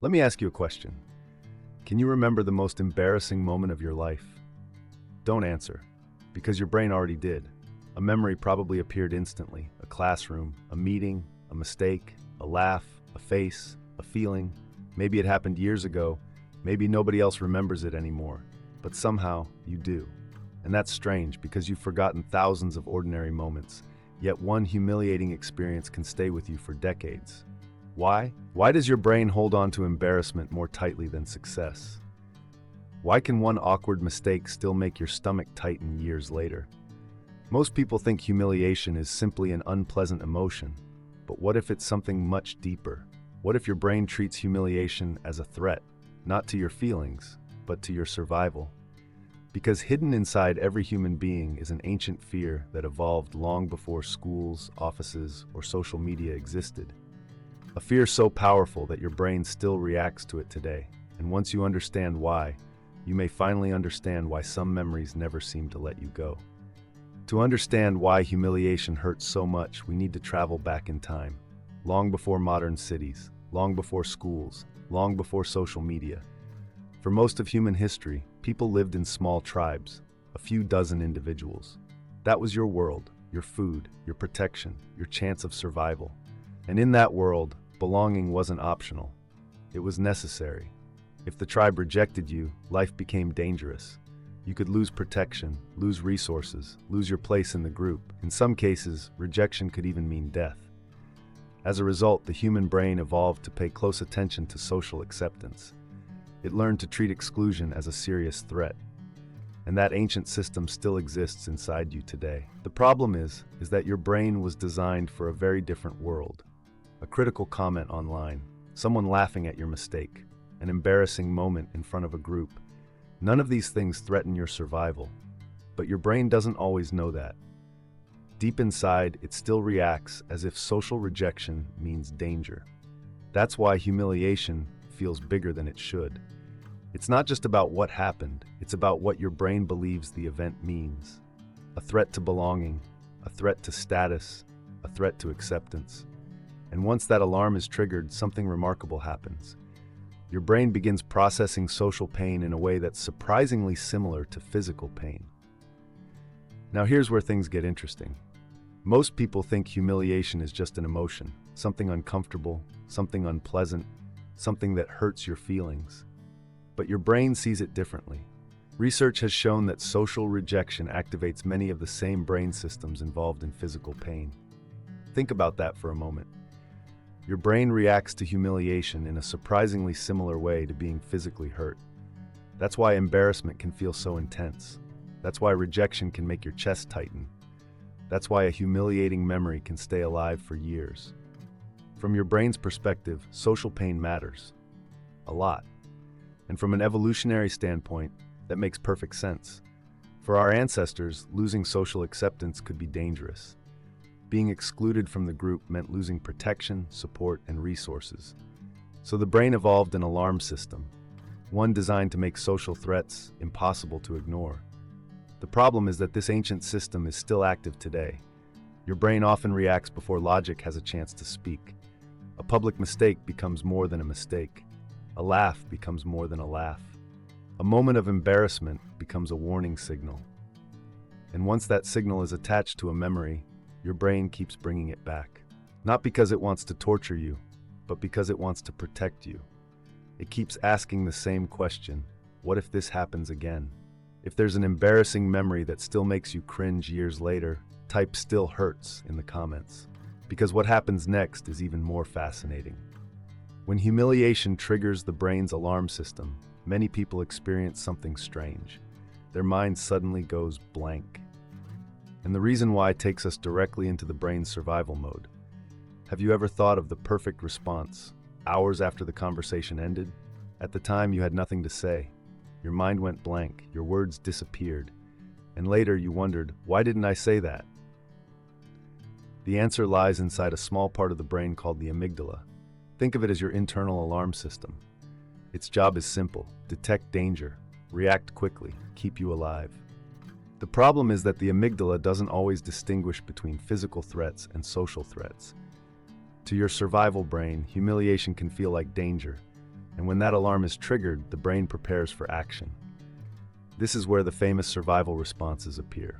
Let me ask you a question. Can you remember the most embarrassing moment of your life? Don't answer, because your brain already did. A memory probably appeared instantly. A classroom, a meeting, a mistake, a laugh, a face, a feeling. Maybe it happened years ago. Maybe nobody else remembers it anymore. But somehow, you do. And that's strange, because you've forgotten thousands of ordinary moments. Yet one humiliating experience can stay with you for decades. Why? Why does your brain hold on to embarrassment more tightly than success? Why can one awkward mistake still make your stomach tighten years later? Most people think humiliation is simply an unpleasant emotion. But what if it's something much deeper? What if your brain treats humiliation as a threat, not to your feelings, but to your survival? Because hidden inside every human being is an ancient fear that evolved long before schools, offices, or social media existed. A fear so powerful that your brain still reacts to it today. And once you understand why, you may finally understand why some memories never seem to let you go. To understand why humiliation hurts so much, we need to travel back in time, long before modern cities, long before schools, long before social media. For most of human history, people lived in small tribes, a few dozen individuals. That was your world, your food, your protection, your chance of survival. And in that world, belonging wasn't optional. It was necessary. If the tribe rejected you, life became dangerous. You could lose protection, lose resources, lose your place in the group. In some cases, rejection could even mean death. As a result, the human brain evolved to pay close attention to social acceptance. It learned to treat exclusion as a serious threat. And that ancient system still exists inside you today. The problem is that your brain was designed for a very different world. A critical comment online, someone laughing at your mistake, an embarrassing moment in front of a group. None of these things threaten your survival, but your brain doesn't always know that. Deep inside, it still reacts as if social rejection means danger. That's why humiliation feels bigger than it should. It's not just about what happened, it's about what your brain believes the event means. A threat to belonging, a threat to status, a threat to acceptance. And once that alarm is triggered, something remarkable happens. Your brain begins processing social pain in a way that's surprisingly similar to physical pain. Now here's where things get interesting. Most people think humiliation is just an emotion, something uncomfortable, something unpleasant, something that hurts your feelings. But your brain sees it differently. Research has shown that social rejection activates many of the same brain systems involved in physical pain. Think about that for a moment. Your brain reacts to humiliation in a surprisingly similar way to being physically hurt. That's why embarrassment can feel so intense. That's why rejection can make your chest tighten. That's why a humiliating memory can stay alive for years. From your brain's perspective, social pain matters. A lot. And from an evolutionary standpoint, that makes perfect sense. For our ancestors, losing social acceptance could be dangerous. Being excluded from the group meant losing protection, support, and resources. So the brain evolved an alarm system, one designed to make social threats impossible to ignore. The problem is that this ancient system is still active today. Your brain often reacts before logic has a chance to speak. A public mistake becomes more than a mistake. A laugh becomes more than a laugh. A moment of embarrassment becomes a warning signal. And once that signal is attached to a memory, your brain keeps bringing it back. Not because it wants to torture you, but because it wants to protect you. It keeps asking the same question: what if this happens again? If there's an embarrassing memory that still makes you cringe years later, type "still hurts" in the comments. Because what happens next is even more fascinating. When humiliation triggers the brain's alarm system, many people experience something strange. Their mind suddenly goes blank. And the reason why takes us directly into the brain's survival mode. Have you ever thought of the perfect response, hours after the conversation ended? At the time, you had nothing to say. Your mind went blank, your words disappeared. And later you wondered, why didn't I say that? The answer lies inside a small part of the brain called the amygdala. Think of it as your internal alarm system. Its job is simple: detect danger, react quickly, keep you alive. The problem is that the amygdala doesn't always distinguish between physical threats and social threats. To your survival brain, humiliation can feel like danger, And when that alarm is triggered, the brain prepares for action. This is where the famous survival responses appear: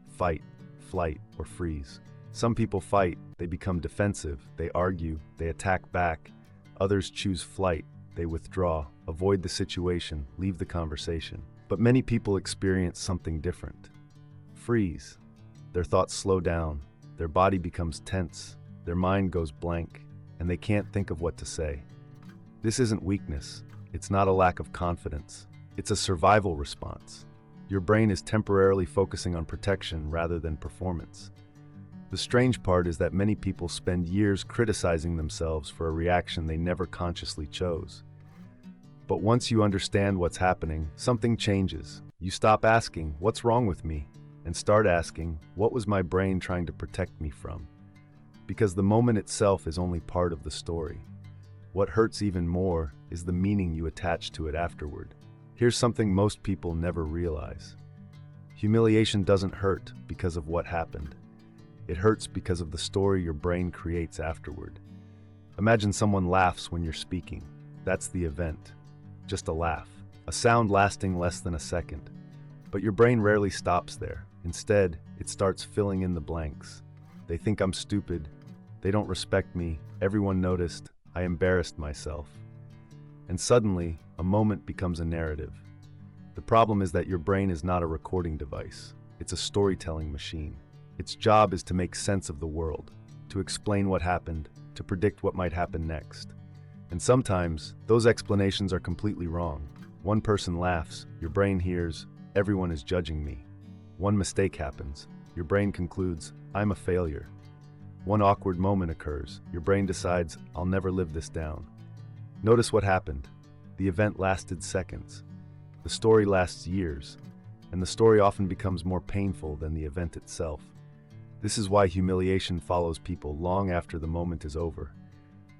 fight, flight, or freeze. Some people fight, they become defensive, they argue, they attack back. Others choose flight, they withdraw, avoid the situation, leave the conversation. But many people experience something different. Freeze. Their thoughts slow down, their body becomes tense, their mind goes blank, and they can't think of what to say. This isn't weakness, it's not a lack of confidence, it's a survival response. Your brain is temporarily focusing on protection rather than performance. The strange part is that many people spend years criticizing themselves for a reaction they never consciously chose. But once you understand what's happening, something changes. You stop asking, "What's wrong with me?" and start asking, "What was my brain trying to protect me from?" Because the moment itself is only part of the story. What hurts even more is the meaning you attach to it afterward. Here's something most people never realize. Humiliation doesn't hurt because of what happened. It hurts because of the story your brain creates afterward. Imagine someone laughs when you're speaking. That's the event. Just a laugh. A sound lasting less than a second. But your brain rarely stops there. Instead, it starts filling in the blanks. They think I'm stupid. They don't respect me. Everyone noticed. I embarrassed myself. And suddenly, a moment becomes a narrative. The problem is that your brain is not a recording device. It's a storytelling machine. Its job is to make sense of the world, to explain what happened, to predict what might happen next. And sometimes, those explanations are completely wrong. One person laughs, your brain hears, "Everyone is judging me." One mistake happens, your brain concludes, "I'm a failure." One awkward moment occurs, your brain decides, "I'll never live this down." Notice what happened. The event lasted seconds. The story lasts years, and the story often becomes more painful than the event itself. This is why humiliation follows people long after the moment is over.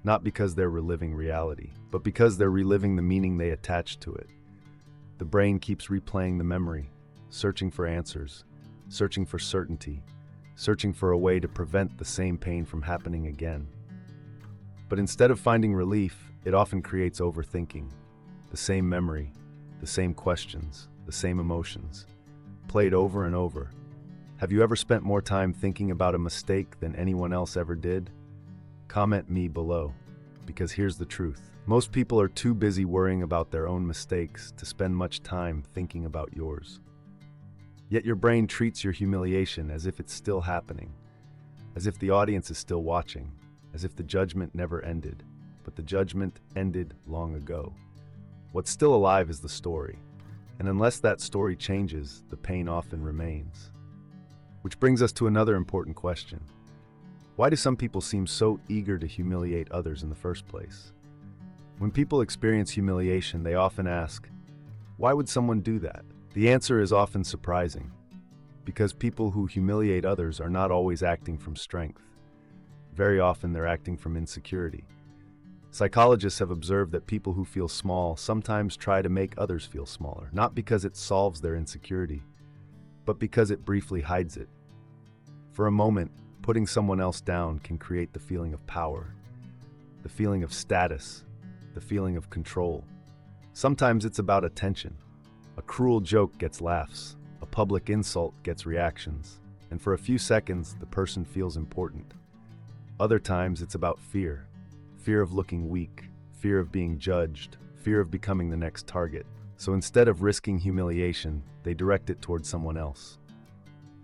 Not because they're reliving reality, but because they're reliving the meaning they attached to it. The brain keeps replaying the memory, searching for answers, searching for certainty, searching for a way to prevent the same pain from happening again. But instead of finding relief, it often creates overthinking. The same memory, the same questions, the same emotions, played over and over. Have you ever spent more time thinking about a mistake than anyone else ever did? Comment me below, because here's the truth. Most people are too busy worrying about their own mistakes to spend much time thinking about yours. Yet your brain treats your humiliation as if it's still happening, as if the audience is still watching, as if the judgment never ended. But the judgment ended long ago. What's still alive is the story, and unless that story changes, the pain often remains. Which brings us to another important question. Why do some people seem so eager to humiliate others in the first place? When people experience humiliation, they often ask, why would someone do that? The answer is often surprising, because people who humiliate others are not always acting from strength. Very often they're acting from insecurity. Psychologists have observed that people who feel small sometimes try to make others feel smaller, not because it solves their insecurity, but because it briefly hides it. For a moment, putting someone else down can create the feeling of power, the feeling of status, the feeling of control. Sometimes it's about attention. A cruel joke gets laughs, a public insult gets reactions, and for a few seconds, the person feels important. Other times, it's about fear. Fear of looking weak, fear of being judged, fear of becoming the next target. So instead of risking humiliation, they direct it towards someone else.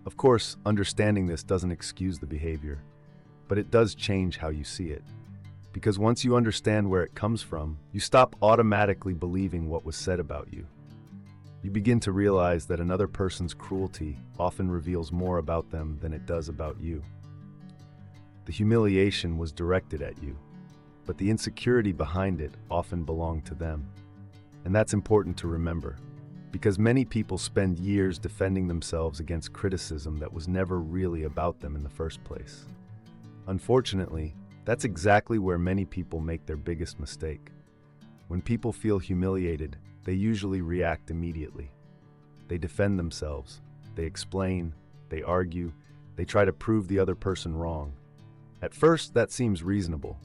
Of course, understanding this doesn't excuse the behavior, but it does change how you see it. Because once you understand where it comes from, you stop automatically believing what was said about you. You begin to realize that another person's cruelty often reveals more about them than it does about you. The humiliation was directed at you, but the insecurity behind it often belonged to them. And that's important to remember, because many people spend years defending themselves against criticism that was never really about them in the first place. Unfortunately, that's exactly where many people make their biggest mistake. When people feel humiliated, they usually react immediately. They defend themselves, they explain, they argue, they try to prove the other person wrong. At first, that seems reasonable,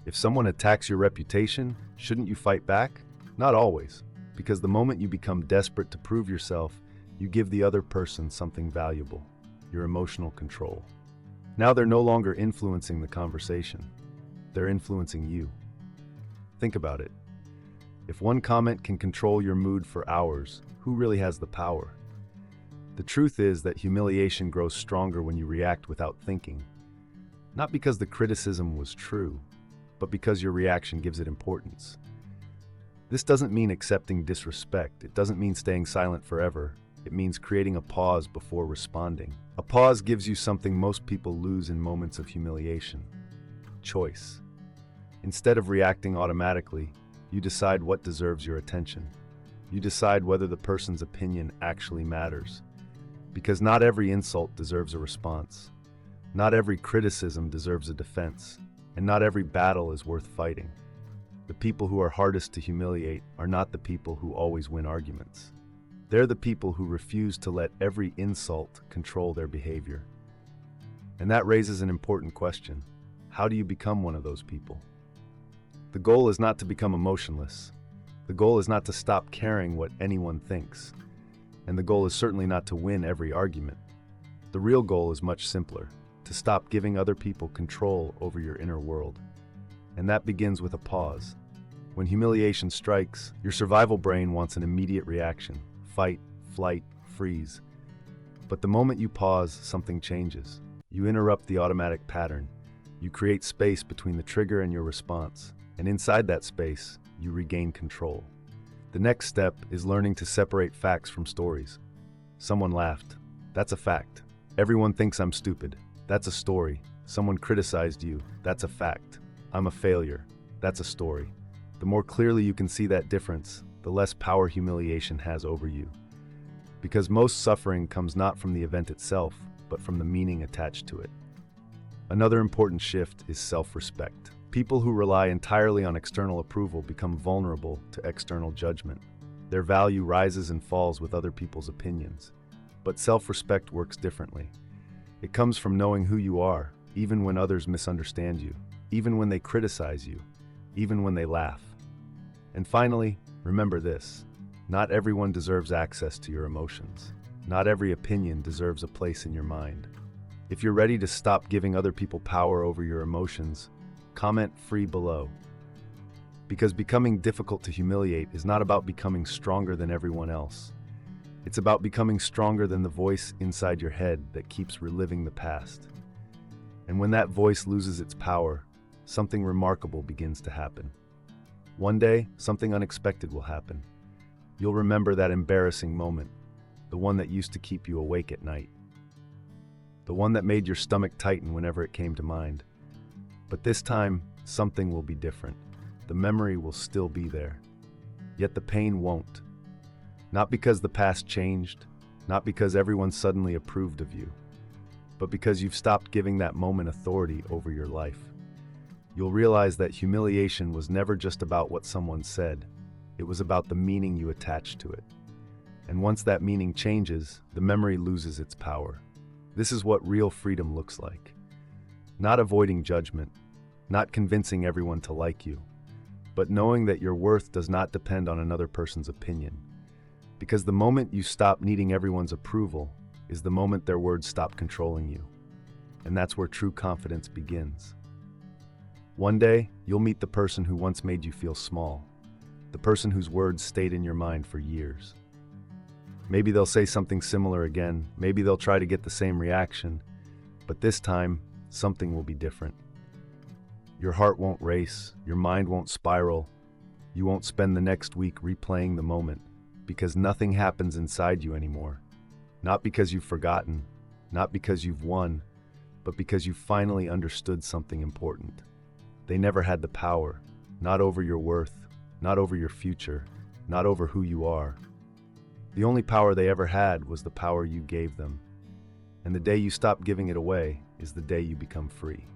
If someone attacks your reputation, shouldn't you fight back? Not always, because the moment you become desperate to prove yourself, you give the other person something valuable, your emotional control. Now they're no longer influencing the conversation. They're influencing you. Think about it. If one comment can control your mood for hours, who really has the power? The truth is that humiliation grows stronger when you react without thinking. Not because the criticism was true, but because your reaction gives it importance. This doesn't mean accepting disrespect. It doesn't mean staying silent forever. It means creating a pause before responding. A pause gives you something most people lose in moments of humiliation: choice. Instead of reacting automatically, you decide what deserves your attention. You decide whether the person's opinion actually matters. Because not every insult deserves a response. Not every criticism deserves a defense. And not every battle is worth fighting. The people who are hardest to humiliate are not the people who always win arguments. They're the people who refuse to let every insult control their behavior. And that raises an important question. How do you become one of those people? The goal is not to become emotionless. The goal is not to stop caring what anyone thinks. And the goal is certainly not to win every argument. The real goal is much simpler: to stop giving other people control over your inner world. And that begins with a pause. When humiliation strikes, your survival brain wants an immediate reaction: fight, flight, freeze. But the moment you pause, something changes. You interrupt the automatic pattern. You create space between the trigger and your response. And inside that space, you regain control. The next step is learning to separate facts from stories. Someone laughed. That's a fact. Everyone thinks I'm stupid. That's a story. Someone criticized you. That's a fact. I'm a failure. That's a story. The more clearly you can see that difference, the less power humiliation has over you. Because most suffering comes not from the event itself, but from the meaning attached to it. Another important shift is self-respect. People who rely entirely on external approval become vulnerable to external judgment. Their value rises and falls with other people's opinions. But self-respect works differently. It comes from knowing who you are, even when others misunderstand you, even when they criticize you, even when they laugh. And finally, remember this: not everyone deserves access to your emotions. Not every opinion deserves a place in your mind. If you're ready to stop giving other people power over your emotions, comment free below. Because becoming difficult to humiliate is not about becoming stronger than everyone else. It's about becoming stronger than the voice inside your head that keeps reliving the past. And when that voice loses its power, something remarkable begins to happen. One day, something unexpected will happen. You'll remember that embarrassing moment, the one that used to keep you awake at night. The one that made your stomach tighten whenever it came to mind. But this time, something will be different. The memory will still be there. Yet the pain won't. Not because the past changed, not because everyone suddenly approved of you, but because you've stopped giving that moment authority over your life. You'll realize that humiliation was never just about what someone said. It was about the meaning you attached to it. And once that meaning changes, the memory loses its power. This is what real freedom looks like. Not avoiding judgment, not convincing everyone to like you, but knowing that your worth does not depend on another person's opinion. Because the moment you stop needing everyone's approval is the moment their words stop controlling you. And that's where true confidence begins. One day, you'll meet the person who once made you feel small, the person whose words stayed in your mind for years. Maybe they'll say something similar again, maybe they'll try to get the same reaction, but this time, something will be different. Your heart won't race, your mind won't spiral, you won't spend the next week replaying the moment, because nothing happens inside you anymore. Not because you've forgotten, not because you've won, but because you finally understood something important. They never had the power, not over your worth, not over your future, not over who you are. The only power they ever had was the power you gave them. And the day you stop giving it away is the day you become free.